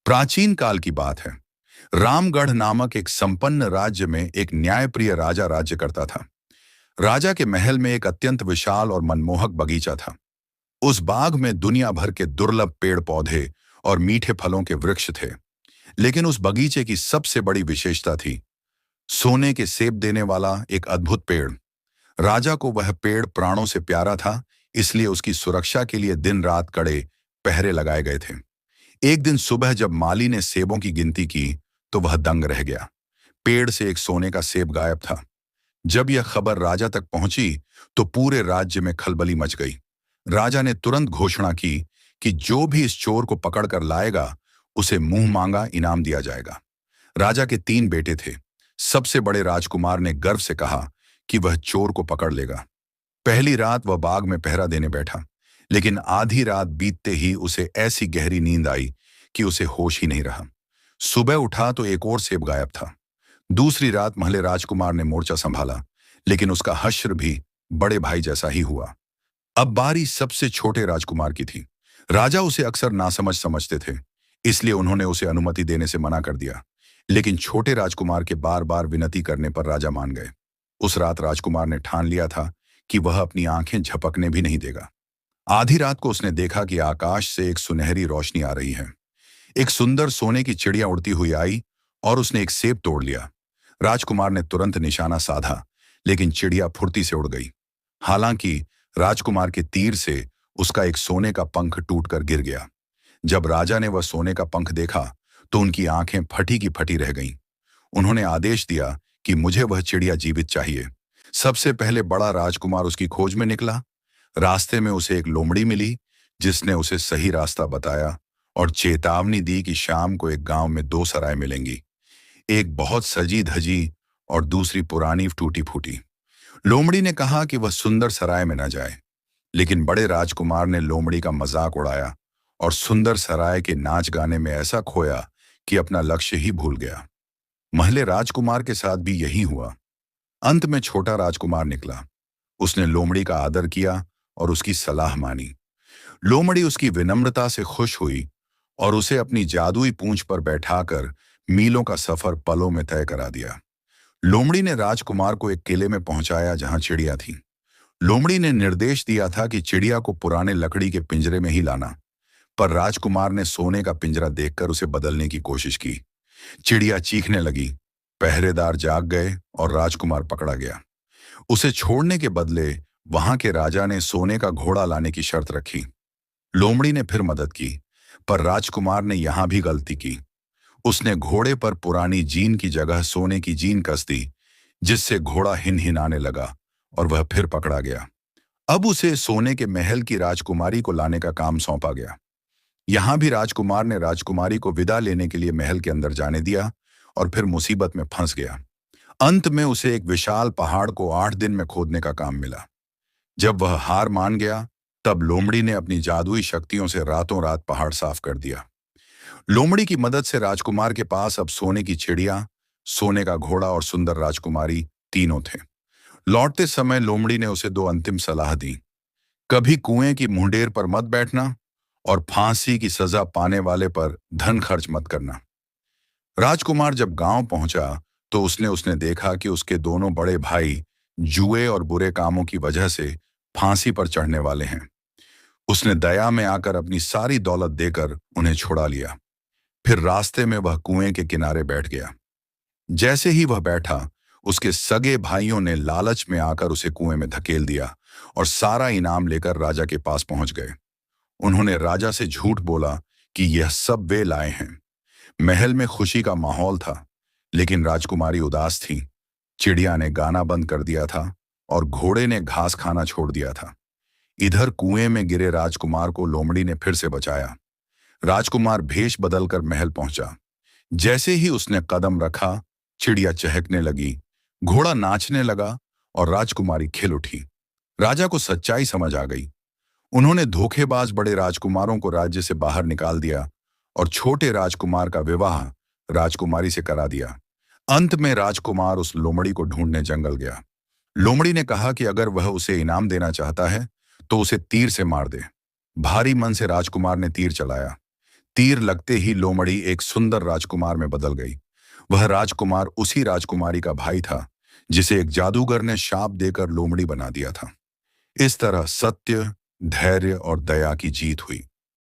प्राचीन काल की बात है। रामगढ़ नामक एक संपन्न राज्य में एक न्यायप्रिय राजा राज्य करता था। राजा के महल में एक अत्यंत विशाल और मनमोहक बगीचा था। उस बाग में दुनिया भर के दुर्लभ पेड़ पौधे और मीठे फलों के वृक्ष थे। लेकिन उस बगीचे की सबसे बड़ी विशेषता थी सोने के सेब देने वाला एक अद्भुत पेड़। राजा को वह पेड़ प्राणों से प्यारा था, इसलिए उसकी सुरक्षा के लिए दिन रात कड़े पहरे लगाए गए थे। एक दिन सुबह जब माली ने सेबों की गिनती की तो वह दंग रह गया। पेड़ से एक सोने का सेब गायब था। जब यह खबर राजा तक पहुंची तो पूरे राज्य में खलबली मच गई। राजा ने तुरंत घोषणा की कि जो भी इस चोर को पकड़ कर लाएगा उसे मुंह मांगा इनाम दिया जाएगा। राजा के 3 बेटे थे। सबसे बड़े राजकुमार ने गर्व से कहा कि वह चोर को पकड़ लेगा। पहली रात वह बाग में पहरा देने बैठा, लेकिन आधी रात बीतते ही उसे ऐसी गहरी नींद आई कि उसे होश ही नहीं रहा। सुबह उठा तो एक और सेब गायब था। दूसरी रात महले राजकुमार ने मोर्चा संभाला, लेकिन उसका हश्र भी बड़े भाई जैसा ही हुआ। अब बारी सबसे छोटे राजकुमार की थी। राजा उसे अक्सर नासमझ समझते थे, इसलिए उन्होंने उसे अनुमति देने से मना कर दिया। लेकिन छोटे राजकुमार के बार बार विनती करने पर राजा मान गए। उस रात राजकुमार ने ठान लिया था कि वह अपनी आंखें झपकने भी नहीं देगा। आधी रात को उसने देखा कि आकाश से एक सुनहरी रोशनी आ रही है। एक सुंदर सोने की चिड़िया उड़ती हुई आई और उसने एक सेब तोड़ लिया। राजकुमार ने तुरंत निशाना साधा, लेकिन चिड़िया फुर्ती से उड़ गई। हालांकि राजकुमार के तीर से उसका एक सोने का पंख टूटकर गिर गया। जब राजा ने वह सोने का पंख देखा तो उनकी आंखें फटी की फटी रह गईं। उन्होंने आदेश दिया कि मुझे वह चिड़िया जीवित चाहिए। सबसे पहले बड़ा राजकुमार उसकी खोज में निकला। रास्ते में उसे एक लोमड़ी मिली, जिसने उसे सही रास्ता बताया और चेतावनी दी कि शाम को एक गांव में 2 सराय मिलेंगी, एक बहुत सजी धजी और दूसरी पुरानी टूटी फूटी। लोमड़ी ने कहा कि वह सुंदर सराय में न जाए, लेकिन बड़े राजकुमार ने लोमड़ी का मजाक उड़ाया और सुंदर सराय के नाच गाने में ऐसा खोया कि अपना लक्ष्य ही भूल गया। महले राजकुमार के साथ भी यही हुआ। अंत में छोटा राजकुमार निकला। उसने लोमड़ी का आदर किया और उसकी सलाह मानी। लोमड़ी उसकी विनम्रता से खुश हुई और उसे अपनी जादुई पूंछ पर बैठाकर मीलों का सफर पलों में तय करा दिया। लोमड़ी ने राजकुमार को एक किले में पहुंचाया जहां चिड़िया थी। लोमड़ी ने निर्देश दिया था कि चिड़िया को पुराने लकड़ी के पिंजरे में ही लाना, पर राजकुमार ने सोने का पिंजरा देखकर उसे बदलने की कोशिश की। चिड़िया चीखने लगी, पहरेदार जाग गए और राजकुमार पकड़ा गया। उसे छोड़ने के बदले वहां के राजा ने सोने का घोड़ा लाने की शर्त रखी। लोमड़ी ने फिर मदद की, पर राजकुमार ने यहां भी गलती की। उसने घोड़े पर पुरानी जीन की जगह सोने की जीन कस दी, जिससे घोड़ा हिनहिनाने लगा और वह फिर पकड़ा गया। अब उसे सोने के महल की राजकुमारी को लाने का काम सौंपा गया। यहां भी राजकुमार ने राजकुमारी को विदा लेने के लिए महल के अंदर जाने दिया और फिर मुसीबत में फंस गया। अंत में उसे एक विशाल पहाड़ को 8 दिन में खोदने का काम मिला। जब वह हार मान गया, तब लोमड़ी ने अपनी जादुई शक्तियों से रातों रात पहाड़ साफ कर दिया। लोमड़ी की मदद से राजकुमार के पास अब सोने की चिड़िया, सोने का घोड़ा और सुंदर राजकुमारी तीनों थे। लौटते समय लोमड़ी ने उसे 2 अंतिम सलाह दी। कभी कुएं की मुंडेर पर मत बैठना और फांसी की सजा पाने वाले पर धन खर्च मत करना। राजकुमार जब गांव पहुंचा तो उसने देखा कि उसके दोनों बड़े भाई जुए और बुरे कामों की वजह से फांसी पर चढ़ने वाले हैं। उसने दया में आकर अपनी सारी दौलत देकर उन्हें छुड़ा लिया। फिर रास्ते में वह कुएं के किनारे बैठ गया। जैसे ही वह बैठा, उसके सगे भाइयों ने लालच में आकर उसे कुएं में धकेल दिया और सारा इनाम लेकर राजा के पास पहुंच गए। उन्होंने राजा से झूठ बोला कि यह सब वे लाए हैं। महल में खुशी का माहौल था, लेकिन राजकुमारी उदास थी। चिड़िया ने गाना बंद कर दिया था और घोड़े ने घास खाना छोड़ दिया था। इधर कुएं में गिरे राजकुमार को लोमड़ी ने फिर से बचाया। राजकुमार भेष बदलकर महल पहुंचा। जैसे ही उसने कदम रखा, चिड़िया चहकने लगी, घोड़ा नाचने लगा और राजकुमारी खिल उठी। राजा को सच्चाई समझ आ गई। उन्होंने धोखेबाज बड़े राजकुमारों को राज्य से बाहर निकाल दिया और छोटे राजकुमार का विवाह राजकुमारी से करा दिया। अंत में राजकुमार उस लोमड़ी को ढूंढने जंगल गया। लोमड़ी ने कहा कि अगर वह उसे इनाम देना चाहता है तो उसे तीर से मार दे। भारी मन से राजकुमार ने तीर चलाया। तीर लगते ही लोमड़ी एक सुंदर राजकुमार में बदल गई। वह राजकुमार उसी राजकुमारी का भाई था जिसे एक जादूगर ने शाप देकर लोमड़ी बना दिया था। इस तरह सत्य, धैर्य और दया की जीत हुई।